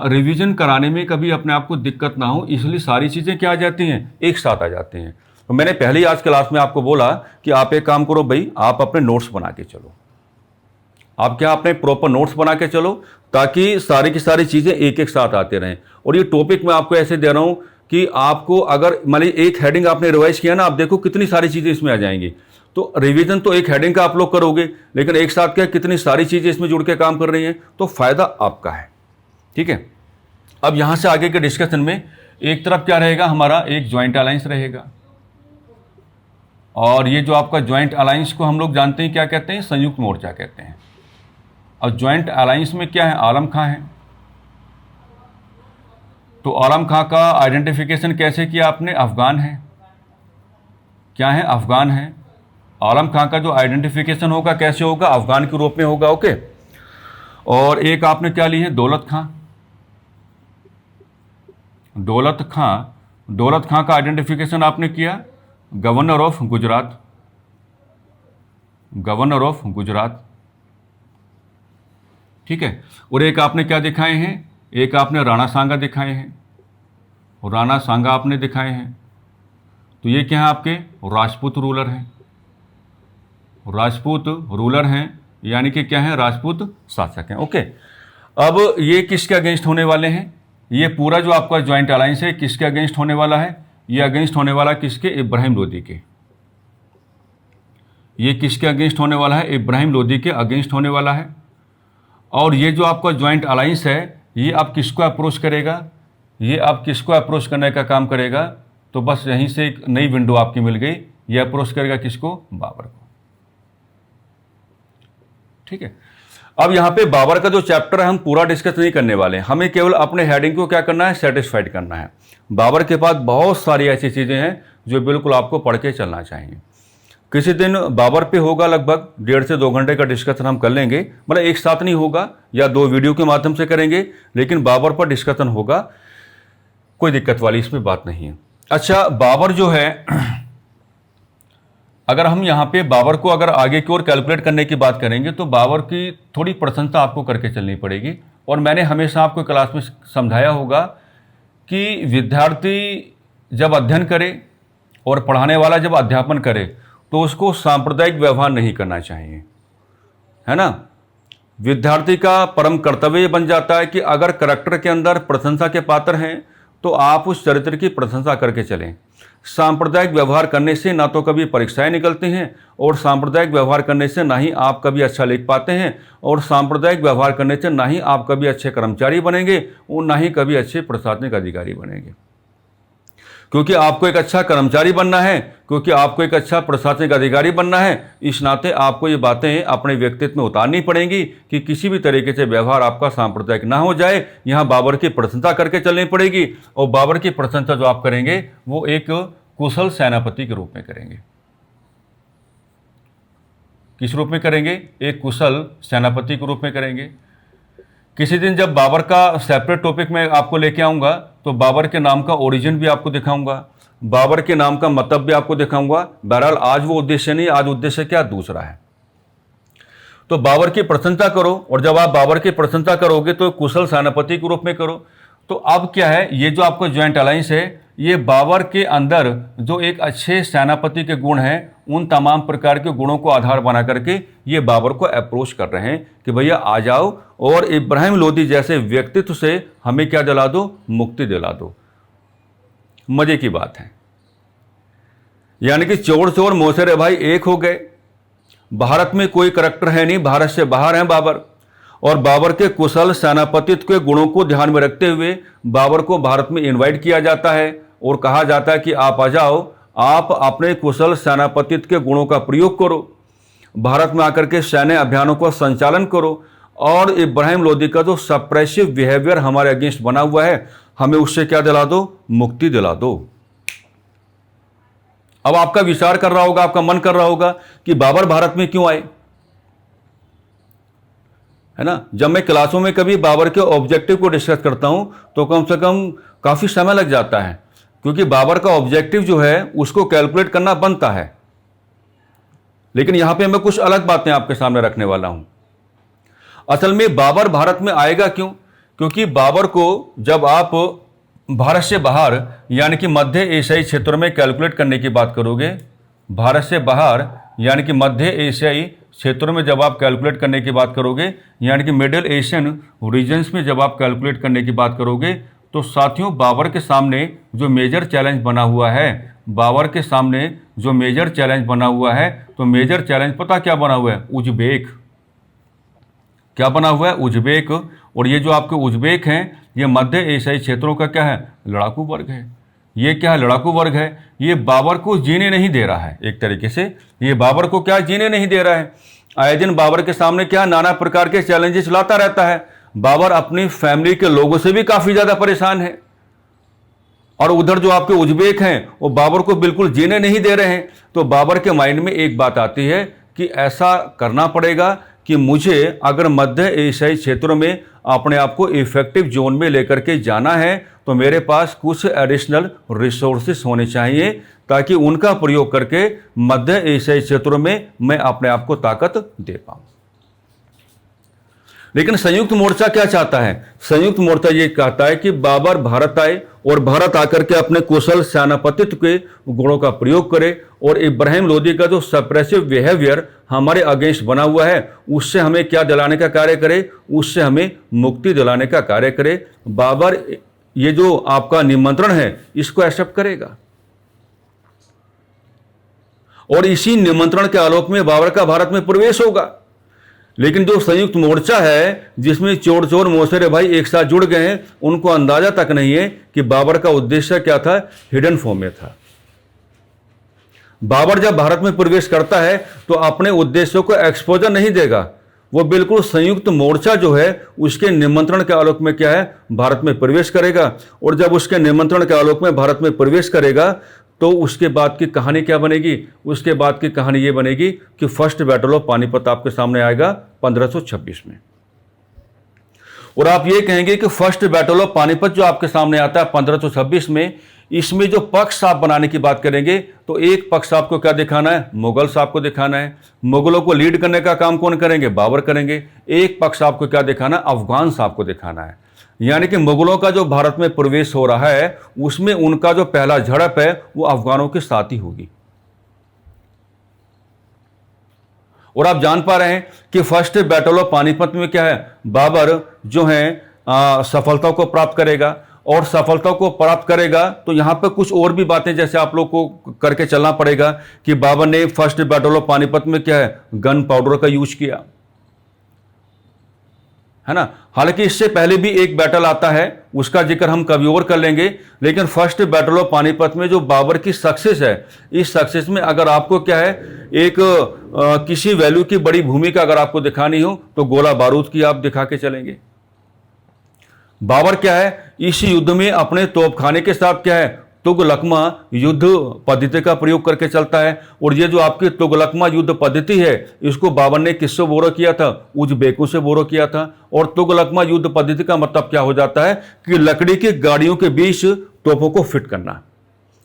रिवीजन कराने में कभी अपने आप को दिक्कत ना हो, इसलिए सारी चीज़ें क्या आ जाती हैं, एक साथ आ जाती हैं। तो मैंने पहले ही आज क्लास में आपको बोला कि आप एक काम करो भाई, आप अपने नोट्स बना के चलो। आप क्या अपने प्रॉपर नोट्स बना के चलो ताकि सारी की सारी चीज़ें एक एक साथ आते रहें। और ये टॉपिक मैं आपको ऐसे दे रहा हूँ कि आपको अगर मान लीजिए एक हेडिंग आपने रिवाइज किया ना, आप देखो कितनी सारी चीज़ें इसमें आ जाएंगी। तो रिवीजन तो एक हेडिंग का आप लोग करोगे, लेकिन एक साथ क्या कितनी सारी चीज़ें इसमें जुड़ के काम कर रही हैं, तो फायदा आपका है। ठीक है, अब यहाँ से आगे के डिस्कशन में एक तरफ क्या रहेगा, हमारा एक ज्वाइंट अलायंस रहेगा। और ये जो आपका ज्वाइंट अलायंस को हम लोग जानते हैं क्या कहते हैं, संयुक्त मोर्चा कहते हैं। और ज्वाइंट अलायंस में क्या है, आलम खां है। तो आलम खां का आइडेंटिफिकेशन कैसे किया आपने, अफगान है। क्या है, अफगान है। आलम खां का जो आइडेंटिफिकेशन होगा कैसे होगा, अफगान के रूप में होगा। ओके। और एक आपने क्या ली है, दौलत खां। दौलत खां का आइडेंटिफिकेशन आपने किया governor of Gujarat. Governor of Gujarat, ठीक है। और एक आपने क्या दिखाए हैं, एक आपने राणा सांगा दिखाए हैं। और राणा सांगा आपने दिखाए हैं। तो ये क्या है, आपके राजपूत रूलर हैं। राजपूत रूलर हैं, यानी कि क्या है, राजपूत शासक हैं। ओके। अब ये किसके अगेंस्ट होने वाले हैं, ये पूरा जो आपका ज्वाइंट अलायंस है किसके अगेंस्ट होने वाला है, ये अगेंस्ट होने वाला किसके, इब्राहिम लोदी के। ये किसके अगेंस्ट होने वाला है, इब्राहिम लोदी के अगेंस्ट होने वाला है। और ये जो आपका ज्वाइंट अलायंस है ये अब किसको अप्रोच करेगा, ये अब किसको अप्रोच करने का काम करेगा, तो बस यहीं से एक नई विंडो आपकी मिल गई। ये अप्रोच करेगा किसको, बाबर को। ठीक है। अब यहाँ पे बाबर का जो चैप्टर है हम पूरा डिस्कस नहीं करने वाले हैं, हमें केवल अपने हेडिंग को क्या करना है, सेटिस्फाइड करना है। बाबर के पास बहुत सारी ऐसी चीज़ें हैं जो बिल्कुल आपको पढ़ के चलना चाहिए। किसी दिन बाबर पे होगा लगभग 1.5 से 2 घंटे का डिस्कशन हम कर लेंगे, मतलब एक साथ नहीं होगा या 2 वीडियो के माध्यम से करेंगे, लेकिन बाबर पर डिस्कशन होगा, कोई दिक्कत वाली इसमें बात नहीं है। अच्छा, बाबर जो है, अगर हम यहाँ पे बाबर को अगर आगे की ओर कैलकुलेट करने की बात करेंगे तो बाबर की थोड़ी प्रशंसा आपको करके चलनी पड़ेगी। और मैंने हमेशा आपको क्लास में समझाया होगा कि विद्यार्थी जब अध्ययन करे और पढ़ाने वाला जब अध्यापन करे तो उसको सांप्रदायिक व्यवहार नहीं करना चाहिए, है ना। विद्यार्थी का परम कर्तव्य बन जाता है कि अगर करैक्टर के अंदर प्रशंसा के पात्र हैं तो आप उस चरित्र की प्रशंसा करके चलें। सांप्रदायिक व्यवहार करने से ना तो कभी परीक्षाएं निकलती हैं, और सांप्रदायिक व्यवहार करने से ना ही आप कभी अच्छा लिख पाते हैं, और सांप्रदायिक व्यवहार करने से ना ही आप कभी अच्छे कर्मचारी बनेंगे और ना ही कभी अच्छे प्रशासनिक अधिकारी बनेंगे। क्योंकि आपको एक अच्छा कर्मचारी बनना है, क्योंकि आपको एक अच्छा प्रशासनिक अधिकारी बनना है, इस नाते आपको ये बातें अपने व्यक्तित्व में उतारनी पड़ेंगी कि किसी भी तरीके से व्यवहार आपका सांप्रदायिक ना हो जाए। यहाँ बाबर की प्रशंसा करके चलनी पड़ेगी, और बाबर की प्रशंसा जो आप करेंगे वो एक कुशल सेनापति के रूप में करेंगे। किस रूप में करेंगे, एक कुशल सेनापति के रूप में करेंगे। किसी दिन जब बाबर का सेपरेट टॉपिक मैं आपको लेके आऊँगा तो बाबर के नाम का ओरिजिन भी आपको दिखाऊंगा, बाबर के नाम का मतलब भी आपको दिखाऊंगा। बहरहाल आज वो उद्देश्य नहीं, आज उद्देश्य क्या दूसरा है। तो बाबर की प्रशंसा करो, और जब आप बाबर की प्रशंसा करोगे तो कुशल सेनापति के रूप में करो। तो अब क्या है, ये जो आपका ज्वाइंट अलायंस है ये बाबर के अंदर जो एक अच्छे सेनापति के गुण हैं उन तमाम प्रकार के गुणों को आधार बना करके ये बाबर को अप्रोच कर रहे हैं कि भैया आ जाओ और इब्राहिम लोदी जैसे व्यक्तित्व से हमें क्या दिला दो, मुक्ति दिला दो। मजे की बात है, यानी कि चोर चोर मोसेरे भाई एक हो गए। भारत में कोई करैक्टर है नहीं, भारत से बाहर हैं बाबर। और बाबर के कुशल सेनापतित्व के गुणों को ध्यान में रखते हुए बाबर को भारत में इनवाइट किया जाता है और कहा जाता है कि आप आ जाओ, आप अपने कुशल सेनापतित्व के गुणों का प्रयोग करो, भारत में आकर के सैन्य अभियानों का संचालन करो, और इब्राहिम लोदी का जो सप्रेसिव बिहेवियर हमारे अगेंस्ट बना हुआ है हमें उससे क्या दिला दो, मुक्ति दिला दो। अब आपका विचार कर रहा होगा, आपका मन कर रहा होगा कि बाबर भारत में क्यों आए, है ना। जब मैं क्लासों में कभी बाबर के ऑब्जेक्टिव को डिस्कस करता हूं तो कम से कम काफ़ी समय लग जाता है, क्योंकि बाबर का ऑब्जेक्टिव जो है उसको कैलकुलेट करना बनता है। लेकिन यहां पे मैं कुछ अलग बातें आपके सामने रखने वाला हूं। असल में बाबर भारत में आएगा क्यों? क्योंकि बाबर को जब आप भारत से बाहर यानी कि मध्य एशियाई क्षेत्रों में कैलकुलेट करने की बात करोगे, भारत से बाहर यानी कि मध्य एशियाई क्षेत्रों में जब आप कैलकुलेट करने की बात करोगे, यानी कि मिडिल एशियन रीजन्स में जब आप कैलकुलेट करने की बात करोगे, तो साथियों बाबर के सामने जो मेजर चैलेंज बना हुआ है, बाबर के सामने जो मेजर चैलेंज बना हुआ है, तो मेजर चैलेंज पता क्या बना हुआ है? उज्बेक। क्या बना हुआ है? उज्बेक। और ये जो आपके उज्बेक हैं, ये मध्य एशियाई क्षेत्रों का क्या है? लड़ाकू वर्ग है। ये क्या है? लड़ाकू वर्ग है। ये बाबर को जीने नहीं दे रहा है, एक तरीके से ये बाबर को क्या जीने नहीं दे रहा है। आए दिन बाबर के सामने क्या नाना प्रकार के चैलेंजेस लाता रहता है। बाबर अपनी फैमिली के लोगों से भी काफी ज्यादा परेशान है, और उधर जो आपके उज्बेक हैं वो बाबर को बिल्कुल जीने नहीं दे रहे हैं। तो बाबर के माइंड में एक बात आती है कि ऐसा करना पड़ेगा कि मुझे अगर मध्य एशियाई क्षेत्रों में अपने आप को इफेक्टिव जोन में लेकर के जाना है तो मेरे पास कुछ एडिशनल रिसोर्सेस होने चाहिए, ताकि उनका प्रयोग करके मध्य एशियाई क्षेत्रों में मैं अपने आप को ताकत दे पाऊं। लेकिन संयुक्त मोर्चा क्या चाहता है? संयुक्त मोर्चा ये कहता है कि बाबर भारत आए और भारत आकर के अपने कुशल सेनापतित्व के गुणों का प्रयोग करे, और इब्राहिम लोदी का जो सप्रेसिव बिहेवियर हमारे अगेंस्ट बना हुआ है उससे हमें क्या दिलाने का कार्य करे? उससे हमें मुक्ति दिलाने का कार्य करे। बाबर ये जो आपका निमंत्रण है इसको एक्सेप्ट करेगा, और इसी निमंत्रण के आलोक में बाबर का भारत में प्रवेश होगा। लेकिन जो संयुक्त मोर्चा है जिसमें चोर चोर मोसेरे भाई एक साथ जुड़ गए हैं, उनको अंदाजा तक नहीं है कि बाबर का उद्देश्य क्या था, हिडन फॉर्म में था। बाबर जब भारत में प्रवेश करता है तो अपने उद्देश्यों को एक्सपोजर नहीं देगा, वो बिल्कुल संयुक्त मोर्चा जो है उसके निमंत्रण के आलोक में क्या है, भारत में प्रवेश करेगा। और जब उसके निमंत्रण के आलोक में भारत में प्रवेश करेगा तो उसके बाद की कहानी क्या बनेगी? उसके बाद की कहानी ये बनेगी कि फर्स्ट बैटल ऑफ पानीपत आपके सामने आएगा 1526 में। और आप ये कहेंगे कि फर्स्ट बैटल ऑफ पानीपत जो आपके सामने आता है 1526 में, इसमें जो पक्ष आप बनाने की बात करेंगे तो एक पक्ष आपको क्या दिखाना है? मुगल्स आपको दिखाना है। मुगलों को लीड करने का काम कौन करेंगे? बाबर करेंगे। एक पक्ष आपको क्या दिखाना है? अफगान आपको दिखाना है। यानी कि मुगलों का जो भारत में प्रवेश हो रहा है उसमें उनका जो पहला झड़प है वो अफगानों के साथ ही होगी। और आप जान पा रहे हैं कि फर्स्ट बैटल ऑफ पानीपत में क्या है, बाबर जो है सफलता को प्राप्त करेगा। और सफलता को प्राप्त करेगा तो यहां पर कुछ और भी बातें जैसे आप लोग को करके चलना पड़ेगा कि बाबर ने फर्स्ट बैटल ऑफ पानीपत में क्या है, गन पाउडर का यूज किया, है ना। हालांकि इससे पहले भी एक बैटल आता है, उसका जिक्र हम कभी और कर लेंगे। लेकिन फर्स्ट बैटल ऑफ पानीपत में जो बाबर की सक्सेस है, इस सक्सेस में अगर आपको क्या है, एक किसी वैल्यू की बड़ी भूमिका अगर आपको दिखानी हो तो गोला बारूद की आप दिखा के चलेंगे। बाबर क्या है, इस युद्ध में अपने तोपखाने के साथ क्या है, तुगलकमा युद्ध पद्धति का प्रयोग करके चलता है। और ये जो आपकी तुगलकमा युद्ध पद्धति है इसको बाबर ने किससे बोरो किया था? उज्बेकों से बोरो किया था। और तुगलकमा युद्ध पद्धति का मतलब क्या हो जाता है कि लकड़ी की गाड़ियों के बीच तोपों को फिट करना।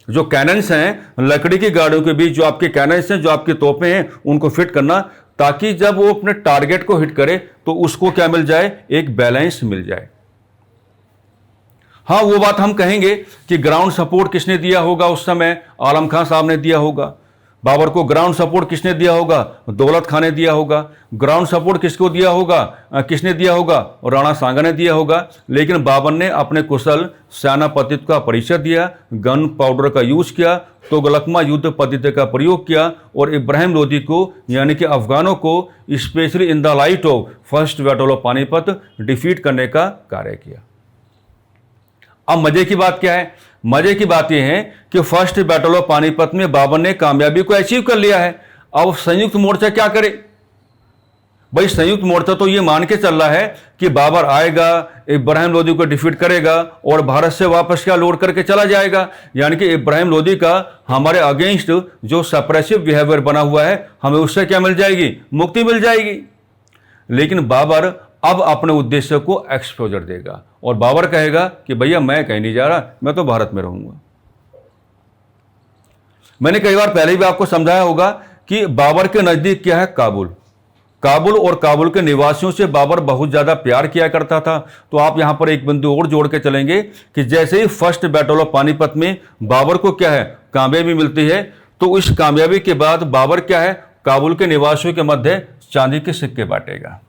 जो कैनन्स हैं, लकड़ी की गाड़ियों के बीच जो आपके कैनन्स हैं, जो आपकी तोपें हैं, उनको फिट करना, ताकि जब वो अपने टारगेट को हिट करे तो उसको क्या मिल जाए, एक बैलेंस मिल जाए। हाँ, वो बात हम कहेंगे कि ग्राउंड सपोर्ट किसने दिया होगा उस समय? आलम खां साहब ने दिया होगा। बाबर को ग्राउंड सपोर्ट किसने दिया होगा? दौलत खां ने दिया होगा। ग्राउंड सपोर्ट किसको दिया होगा, किसने दिया होगा? राणा सांगा ने दिया होगा। लेकिन बाबर ने अपने कुशल सेनापतित्व का परिचय दिया, गन पाउडर का यूज किया, तुगलकमा युद्ध पद्धति का प्रयोग किया, और इब्राहिम लोदी को यानी कि अफगानों को specially in the light of first battle of Panipat defeat करने का कार्य किया। अब मजे की बात क्या है? मजे की बात यह है कि फर्स्ट बैटल ऑफ पानीपत में बाबर ने कामयाबी को अचीव कर लिया है। अब संयुक्त मोर्चा क्या करे? भाई संयुक्त मोर्चा तो ये मान के चल रहा है कि बाबर आएगा, इब्राहिम लोदी को डिफीट करेगा और भारत से वापस क्या लौट करके चला जाएगा। यानी कि इब्राहिम लोदी का हमारे अगेंस्ट जो सप्रेसिव बिहेवियर बना हुआ है, हमें उससे क्या मिल जाएगी, मुक्ति मिल जाएगी। लेकिन बाबर अब अपने उद्देश्य को एक्सपोजर देगा और बाबर कहेगा कि भैया मैं कहीं नहीं जा रहा, मैं तो भारत में रहूंगा। मैंने कई बार पहले भी आपको समझाया होगा कि बाबर के नजदीक क्या है, काबुल। काबुल और काबुल के निवासियों से बाबर बहुत ज्यादा प्यार किया करता था। तो आप यहां पर एक बिंदु और जोड़ के चलेंगे कि जैसे ही फर्स्ट बैटल ऑफ पानीपत में बाबर को क्या है, कामयाबी मिलती है, तो इस कामयाबी के बाद बाबर क्या है, काबुल के निवासियों के मध्य चांदी के सिक्के बांटेगा।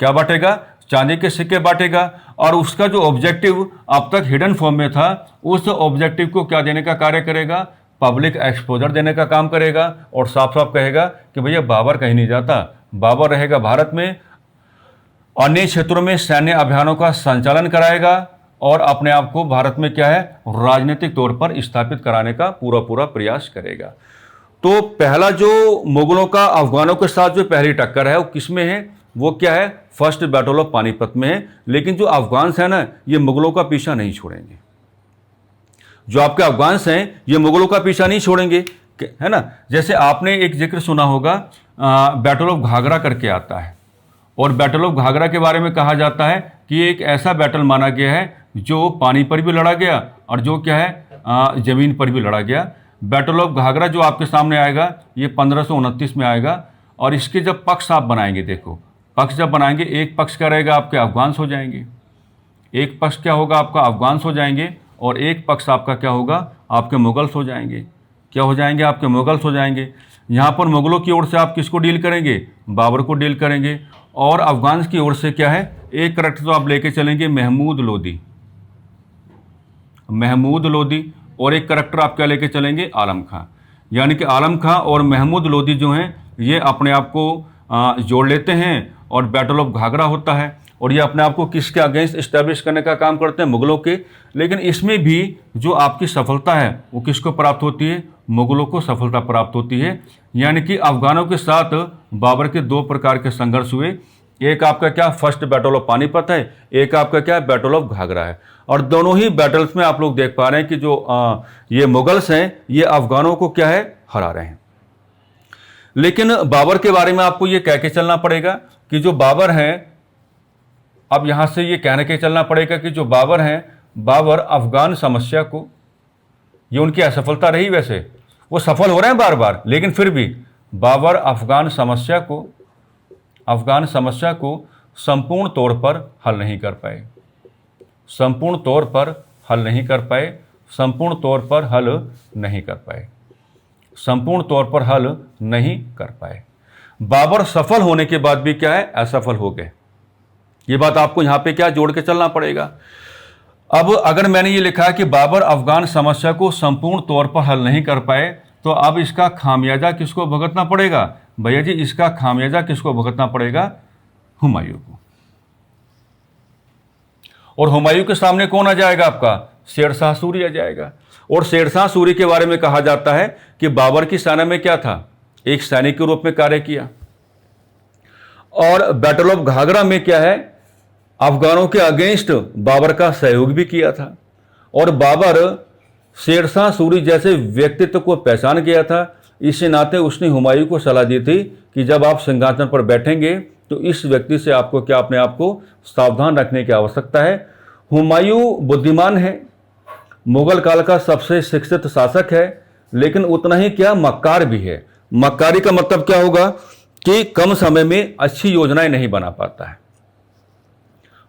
क्या बांटेगा, चांदी के सिक्के बांटेगा। और उसका जो ऑब्जेक्टिव अब तक हिडन फॉर्म में था, उस ऑब्जेक्टिव को क्या देने का कार्य करेगा, पब्लिक एक्सपोजर देने का काम करेगा। और साफ साफ कहेगा कि भैया बाबर कहीं नहीं जाता, बाबर रहेगा भारत में, अन्य क्षेत्रों में सैन्य अभियानों का संचालन कराएगा और अपने आप को भारत में क्या है, राजनीतिक तौर पर स्थापित कराने का पूरा पूरा प्रयास करेगा। तो पहला जो मुगलों का अफगानों के साथ जो पहली टक्कर है वो किस में है, वो क्या है, फर्स्ट बैटल ऑफ पानीपत में है। लेकिन जो अफगान है ना, ये मुगलों का पीछा नहीं छोड़ेंगे। जो आपके अफगान हैं ये मुगलों का पीछा नहीं छोड़ेंगे, है ना। जैसे आपने एक जिक्र सुना होगा, बैटल ऑफ घाघरा करके आता है, और बैटल ऑफ घाघरा के बारे में कहा जाता है कि एक ऐसा बैटल माना गया है जो पानी पर भी लड़ा गया और जो क्या है, जमीन पर भी लड़ा गया। बैटल ऑफ घाघरा जो आपके सामने आएगा ये 1529 में आएगा। और इसके जब पक्ष आप बनाएंगे, देखो पक्ष जब बनाएंगे, एक पक्ष क्या रहेगा, आपके अफगान्स हो जाएंगे, एक पक्ष क्या होगा आपका, अफगान्स हो जाएंगे, और एक पक्ष आपका क्या होगा, आपके मुगल्स हो जाएंगे। क्या हो जाएंगे, आपके मुगल्स हो जाएंगे। यहाँ पर मुगलों की ओर से आप किसको डील करेंगे, बाबर को डील करेंगे। और अफगान की ओर से क्या है, एक करेक्टर तो आप लेके चलेंगे महमूद लोदी, महमूद लोदी, और एक करेक्टर आप क्या लेके चलेंगे, आलम खां। यानी कि आलम खां और महमूद लोदी जो हैं ये अपने आप को जोड़ लेते हैं और बैटल ऑफ घाघरा होता है। और ये अपने आप को किसके अगेंस्ट इस्टेब्लिश करने का काम करते हैं, मुगलों के। लेकिन इसमें भी जो आपकी सफलता है वो किसको प्राप्त होती है, मुगलों को सफलता प्राप्त होती है। यानी कि अफगानों के साथ बाबर के दो प्रकार के संघर्ष हुए, एक आपका क्या फर्स्ट बैटल ऑफ पानीपत है, एक आपका क्या बैटल ऑफ घाघरा है। और दोनों ही बैटल्स में आप लोग देख पा रहे हैं कि जो ये मुगल्स हैं ये अफगानों को क्या है, हरा रहे हैं। लेकिन बाबर के बारे में आपको ये कह के चलना पड़ेगा कि जो बाबर हैं, अब यहां से ये कहने के चलना पड़ेगा कि जो बाबर हैं, बाबर अफगान समस्या को, ये उनकी असफलता रही, वैसे वो सफल हो रहे हैं बार बार, लेकिन फिर भी बाबर अफगान समस्या को संपूर्ण तौर पर हल नहीं कर पाए, संपूर्ण तौर पर हल नहीं कर पाए, संपूर्ण तौर पर हल नहीं कर पाए, संपूर्ण तौर पर हल नहीं कर पाए। बाबर सफल होने के बाद भी क्या है, असफल हो गए। ये बात आपको यहां पे क्या जोड़ के चलना पड़ेगा। अब अगर मैंने ये लिखा है कि बाबर अफगान समस्या को संपूर्ण तौर पर हल नहीं कर पाए, तो अब इसका खामियाजा किसको भुगतना पड़ेगा, भैया जी इसका खामियाजा किसको भुगतना पड़ेगा, हुमायूं को। और हुमायूं के सामने कौन आ जाएगा, आपका शेरशाह सूरी आ जाएगा। और शेरशाह सूरी के बारे में कहा जाता है कि बाबर की सेना में क्या था, एक सैनिक के रूप में कार्य किया। और बैटल ऑफ घाघरा में क्या है, अफगानों के अगेंस्ट बाबर का सहयोग भी किया था। और बाबर शेरशाह सूरी जैसे व्यक्तित्व को पहचान गया था, इसी नाते उसने हुमायूं को सलाह दी थी कि जब आप सिंहासन पर बैठेंगे तो इस व्यक्ति से आपको क्या, अपने आप को सावधान रखने की आवश्यकता है। हुमायूं बुद्धिमान है, मुगल काल का सबसे शिक्षित शासक है, लेकिन उतना ही क्या, मक्कार भी है। मक्कारी का मतलब क्या होगा कि कम समय में अच्छी योजनाएं नहीं बना पाता है,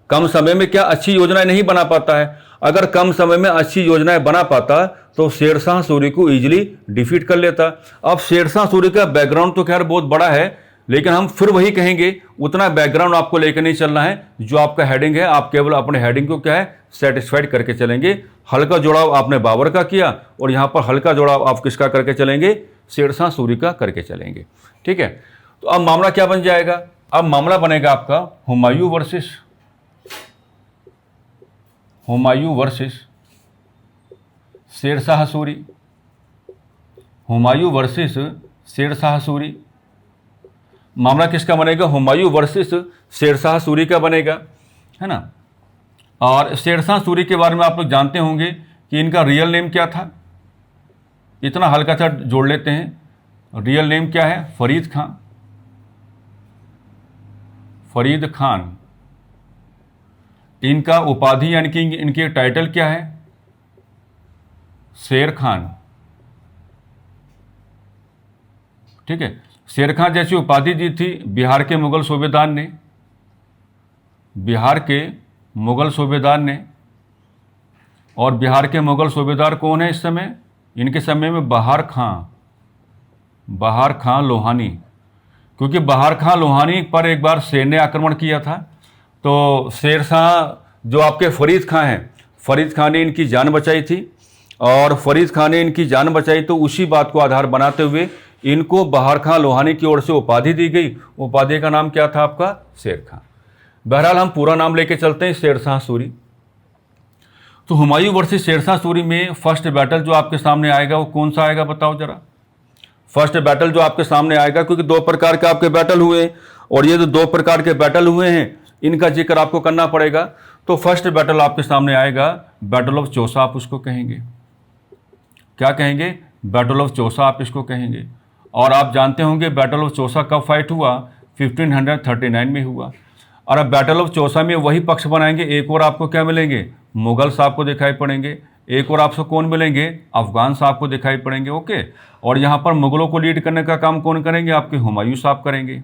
कम समय में क्या, अच्छी योजनाएं नहीं बना पाता है। अगर कम समय में अच्छी योजनाएं बना पाता तो शेरशाह सूरी को इजीली डिफीट कर लेता। अब शेरशाह सूरी का बैकग्राउंड तो खैर बहुत बड़ा है, लेकिन हम फिर वही कहेंगे, उतना बैकग्राउंड आपको लेकर नहीं चलना है। जो आपका हेडिंग है, आप केवल अपने हेडिंग को क्या है, सेटिस्फाइड करके चलेंगे। हल्का जुड़ाव आपने बाबर का किया और यहाँ पर हल्का जुड़ाव आप किसका करके चलेंगे, शेरशाह सूरी का करके चलेंगे। ठीक है, तो अब मामला क्या बन जाएगा, अब मामला बनेगा आपका हुमायूं वर्सेस शेरशाह सूरी, हुमायूं वर्सेस शेरशाह सूरी। मामला किसका बनेगा? हुमायूं वर्सेस शेरशाह सूरी का बनेगा, है ना। और शेरशाह सूरी के बारे में आप लोग जानते होंगे कि इनका रियल नेम क्या था। इतना हल्का सा जोड़ लेते हैं, रियल नेम क्या है? फरीद खान। फरीद खान। इनका उपाधि यानी कि इनके टाइटल क्या है? शेर खान। ठीक है, शेर खान जैसी उपाधि दी थी बिहार के मुगल सूबेदार ने। बिहार के मुगल सूबेदार ने, और बिहार के मुगल सूबेदार कौन है इस समय? इनके समय में बहार खां लोहानी। क्योंकि बहार खां लोहानी पर एक बार शेर ने आक्रमण किया था, तो शेरशाह जो आपके फरीद खां हैं, फरीद खां ने इनकी जान बचाई थी। और फरीद खां ने इनकी जान बचाई तो उसी बात को आधार बनाते हुए इनको बहार खां लोहानी की ओर से उपाधि दी गई। उपाधि का नाम क्या था आपका? शेर खां। बहरहाल हम पूरा नाम लेके चलते हैं, शेरशाह सूरी। तो हुमायूं वर्सेस शेरशाह सूरी में फर्स्ट बैटल जो आपके सामने आएगा वो कौन सा आएगा बताओ जरा। फर्स्ट बैटल जो आपके सामने आएगा, क्योंकि दो प्रकार के आपके बैटल हुए, और ये जो दो प्रकार के बैटल हुए हैं इनका जिक्र आपको करना पड़ेगा। तो फर्स्ट बैटल आपके सामने आएगा बैटल ऑफ चौसा, आप उसको कहेंगे। क्या कहेंगे? बैटल ऑफ चौसा आप इसको कहेंगे। और आप जानते होंगे बैटल ऑफ चौसा कब फाइट हुआ? 1539 में हुआ। और अब बैटल ऑफ चौसा में वही पक्ष बनाएंगे। एक और आपको क्या मिलेंगे? मुगल साहब को दिखाई पड़ेंगे। एक और आपसे कौन मिलेंगे? अफगान साहब को दिखाई पड़ेंगे। ओके, और यहाँ पर मुगलों को लीड करने का काम कौन करेंगे? आपके हुमायूं साहब करेंगे।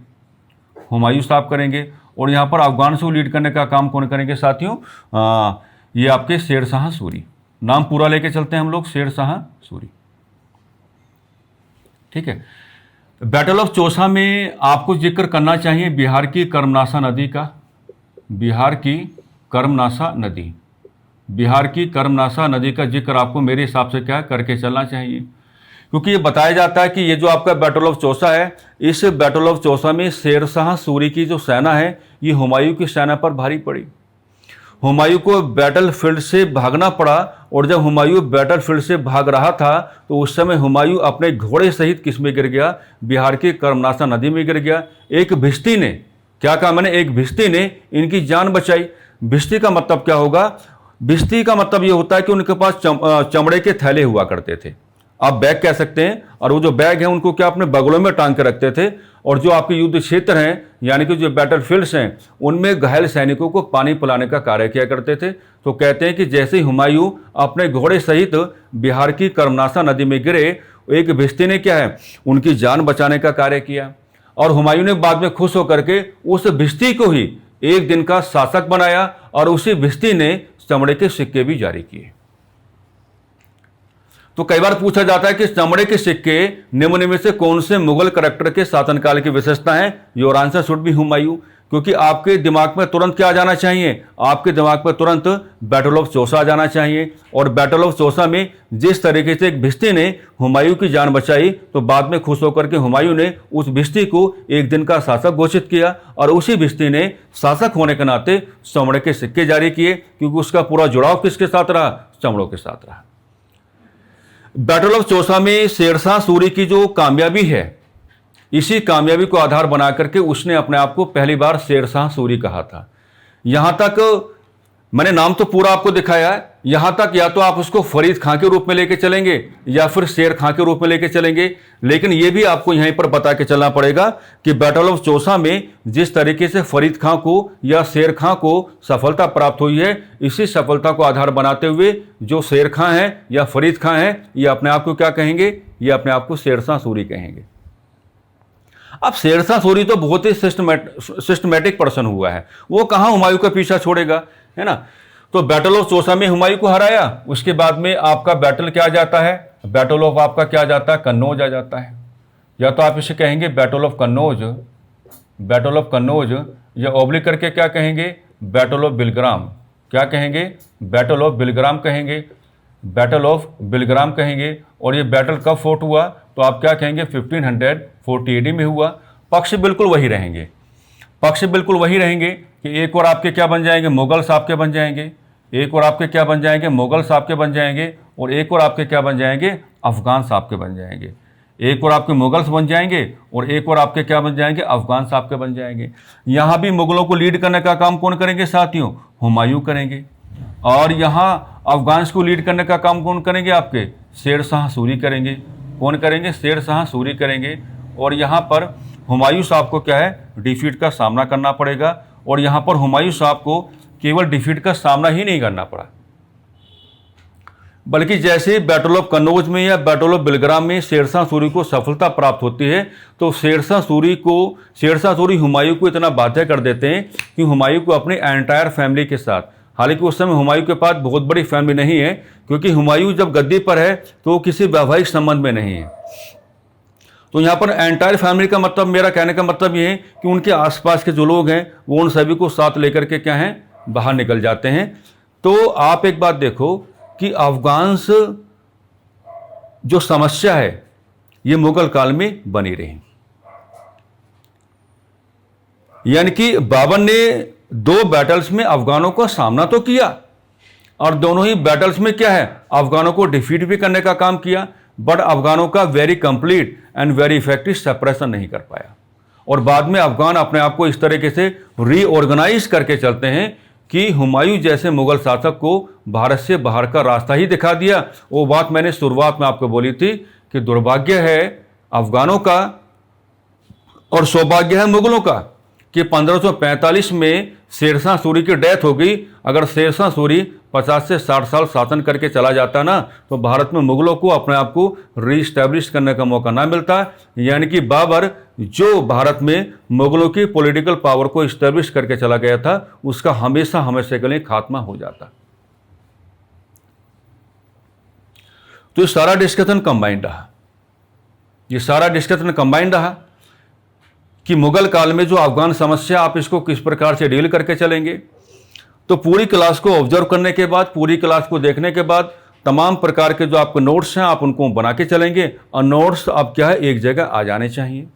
हुमायूं साहब करेंगे। और यहाँ पर अफगान से लीड करने का काम कौन करेंगे साथियों? ये आपके शेरशाह सूरी। नाम पूरा लेके चलते हैं हम लोग, शेरशाह सूरी। ठीक है, बैटल ऑफ चौसा में आपको जिक्र करना चाहिए बिहार की कर्मनासा नदी का। बिहार की कर्मनासा नदी। बिहार की कर्मनासा नदी का जिक्र आपको मेरे हिसाब से क्या करके चलना चाहिए, क्योंकि ये बताया जाता है कि ये जो आपका बैटल ऑफ चौसा है, इस बैटल ऑफ चौसा में शेरशाह सूरी की जो सेना है ये हुमायूं की सेना पर भारी पड़ी। हुमायूं को बैटल फील्ड से भागना पड़ा, और जब हुमायूं बैटल फील्ड से भाग रहा था तो उस समय हुमायूं अपने घोड़े सहित किस में गिर गया? बिहार की कर्मनासा नदी में गिर गया। एक भिश्ती ने क्या कहा मैंने? एक भिश्ती ने इनकी जान बचाई। भिश्ती का मतलब क्या होगा? भिश्ती का मतलब ये होता है कि उनके पास चमड़े के थैले हुआ करते थे, आप बैग कह सकते हैं। और वो जो बैग हैं उनको क्या अपने बगलों में टांग के रखते थे, और जो आपके युद्ध क्षेत्र हैं यानी कि जो बैटल फील्ड्स हैं उनमें घायल सैनिकों को पानी पिलाने का कार्य किया करते थे। तो कहते हैं कि जैसे ही हुमायूं अपने घोड़े सहित बिहार की कर्मनासा नदी में गिरे, एक भिश्ती ने क्या है? उनकी जान बचाने का कार्य किया। और हुमायूं ने बाद में खुश होकर के उस भिश्ती को ही एक दिन का शासक बनाया, और उसी भिश्ती ने चमड़े के सिक्के भी जारी किए। तो कई बार पूछा जाता है कि चमड़े के सिक्के निम्न में से कौन से मुगल करैक्टर के शासनकाल की विशेषता है? Your answer should be Humayun. क्योंकि आपके दिमाग में तुरंत क्या आ जाना चाहिए? आपके दिमाग में तुरंत बैटल ऑफ चौसा आ जाना चाहिए। और बैटल ऑफ चौसा में जिस तरीके से एक भिश्ती ने हुमायूं की जान बचाई, तो बाद में खुश होकर के हुमायूं ने उस भिश्ती को एक दिन का शासक घोषित किया, और उसी भिश्ती ने शासक होने के नाते चमड़े के सिक्के जारी किए, क्योंकि उसका पूरा जुड़ाव किसके साथ रहा? चमड़ों के साथ रहा। बैटल ऑफ चौसा में शेरशाह सूरी की जो कामयाबी है, इसी कामयाबी को आधार बना करके उसने अपने आप को पहली बार शेरशाह सूरी कहा था। यहां तक मैंने नाम तो पूरा आपको दिखाया है, यहां तक या तो आप उसको फरीद खां के रूप में लेके चलेंगे या फिर शेर खां के रूप में लेके चलेंगे। लेकिन यह भी आपको यहीं पर बता के चलना पड़ेगा कि बैटल ऑफ चौसा में जिस तरीके से फरीद खां को या शेर खां को सफलता प्राप्त हुई है, इसी सफलता को आधार बनाते हुए जो शेर खां हैं या फरीद खां हैं, ये अपने आप को क्या कहेंगे? ये अपने आप को शेरशाह सूरी कहेंगे। अब शेरशाह सूरी तो बहुत ही सिस्टमैटिक पर्सन हुआ है, वो कहाँ हुमायूं का पीछा छोड़ेगा, है ना। तो बैटल ऑफ चौसा में हुमायूं को हराया, उसके बाद में आपका बैटल क्या आ जाता है? बैटल ऑफ आपका क्या आ जाता है? कन्नौज आ जाता है। या तो आप इसे कहेंगे battle of Kannauj, battle of Kannauj, या ओब्लिक करके क्या कहेंगे? Battle of Bilgram. क्या कहेंगे? बैटल ऑफ बिलग्राम कहेंगे, बैटल ऑफ बिलग्राम कहेंगे। और ये बैटल कब फोर्ट हुआ? तो आप क्या कहेंगे? 1540 AD में हुआ। पक्ष बिल्कुल वही रहेंगे, पक्ष बिल्कुल वही रहेंगे कि एक और आपके क्या बन जाएंगे? मुगल साहब के बन जाएंगे, एक और आपके क्या बन जाएंगे? मुगल साहब के बन जाएंगे, और एक और आपके क्या बन जाएंगे? अफगान साहब के बन जाएंगे। एक और आपके मुगल्स बन जाएंगे और एक और आपके क्या बन जाएंगे, अफगान आपके बन जाएंगे। यहाँ भी मुगलों को लीड करने का काम कौन करेंगे साथियों, हुमायूं करेंगे। और यहाँ अफगान को लीड करने का काम कौन करेंगे, आपके शेर शाह सूरी करेंगे। कौन करेंगे, शेर शाह सूरी करेंगे। और यहाँ पर हुमायूं साहब को क्या है, डिफीट का सामना करना पड़ेगा। और यहाँ पर हुमायूं साहब को केवल डिफीट का सामना ही नहीं करना पड़ा, बल्कि जैसे बैटल ऑफ कन्नौज में या बैटल ऑफ बिलग्राम में शेरशाह सूरी को सफलता प्राप्त होती है, तो शेरशाह सूरी हुमायूं को इतना बाध्य कर देते हैं कि हुमायूं को अपनी एंटायर फैमिली के साथ, हालांकि उस समय हुमायूं के पास बहुत बड़ी फैमिली नहीं है, क्योंकि हुमायूं जब गद्दी पर है तो वो किसी वैवाहिक संबंध में नहीं है। तो यहाँ पर एंटायर फैमिली का मतलब, मेरा कहने का मतलब ये है कि उनके आसपास के जो लोग हैं वो उन सभी को साथ लेकर के क्या हैं, बाहर निकल जाते हैं। तो आप एक बात देखो कि अफगान जो समस्या है ये मुगल काल में बनी रही, यानी कि बाबर ने 2 बैटल्स में अफगानों का सामना तो किया और दोनों ही बैटल्स में क्या है, अफगानों को डिफीट भी करने का काम किया, बट अफगानों का very complete and very effective separation नहीं कर पाया। और बाद में अफगान अपने आप को इस तरीके से रीऑर्गेनाइज करके चलते हैं कि हुमायूं जैसे मुगल शासक को भारत से बाहर का रास्ता ही दिखा दिया। वो बात मैंने शुरुआत में आपको बोली थी कि दुर्भाग्य है अफगानों का और सौभाग्य है मुगलों का कि 1545 में शेरशाह सूरी की डेथ हो गई। अगर शेरशाह सूरी 50 से 60 साल शासन करके चला जाता ना, तो भारत में मुगलों को अपने आप को रीस्टैब्लिश करने का मौका ना मिलता। यानी कि बाबर जो भारत में मुगलों की पॉलिटिकल पावर को इस्टेब्लिश करके चला गया था, उसका हमेशा हमेशा के लिए खात्मा हो जाता। तो ये सारा डिस्कशन कंबाइंड रहा कि मुगल काल में जो अफगान समस्या, आप इसको किस प्रकार से डील करके चलेंगे। तो पूरी क्लास को ऑब्जर्व करने के बाद, पूरी क्लास को देखने के बाद, तमाम प्रकार के जो आपके नोट्स हैं आप उनको बना के चलेंगे और नोट्स अब क्या है, एक जगह आ जाने चाहिए।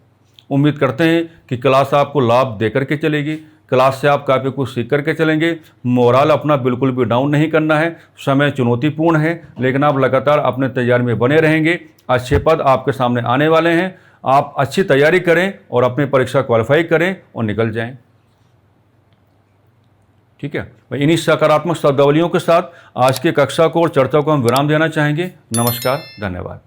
उम्मीद करते हैं कि क्लास आपको लाभ दे करके चलेगी, क्लास से आप काफ़ी कुछ सीख करके चलेंगे। मोरल अपना बिल्कुल भी डाउन नहीं करना है। समय चुनौतीपूर्ण है, लेकिन आप लगातार अपने तैयारी में बने रहेंगे। अच्छे पद आपके सामने आने वाले हैं। आप अच्छी तैयारी करें और अपनी परीक्षा क्वालिफाई करें और निकल जाएं। ठीक है भाई, इन्हीं सकारात्मक शब्दावलियों के साथ आज की कक्षा को और चर्चा को हम विराम देना चाहेंगे। नमस्कार, धन्यवाद।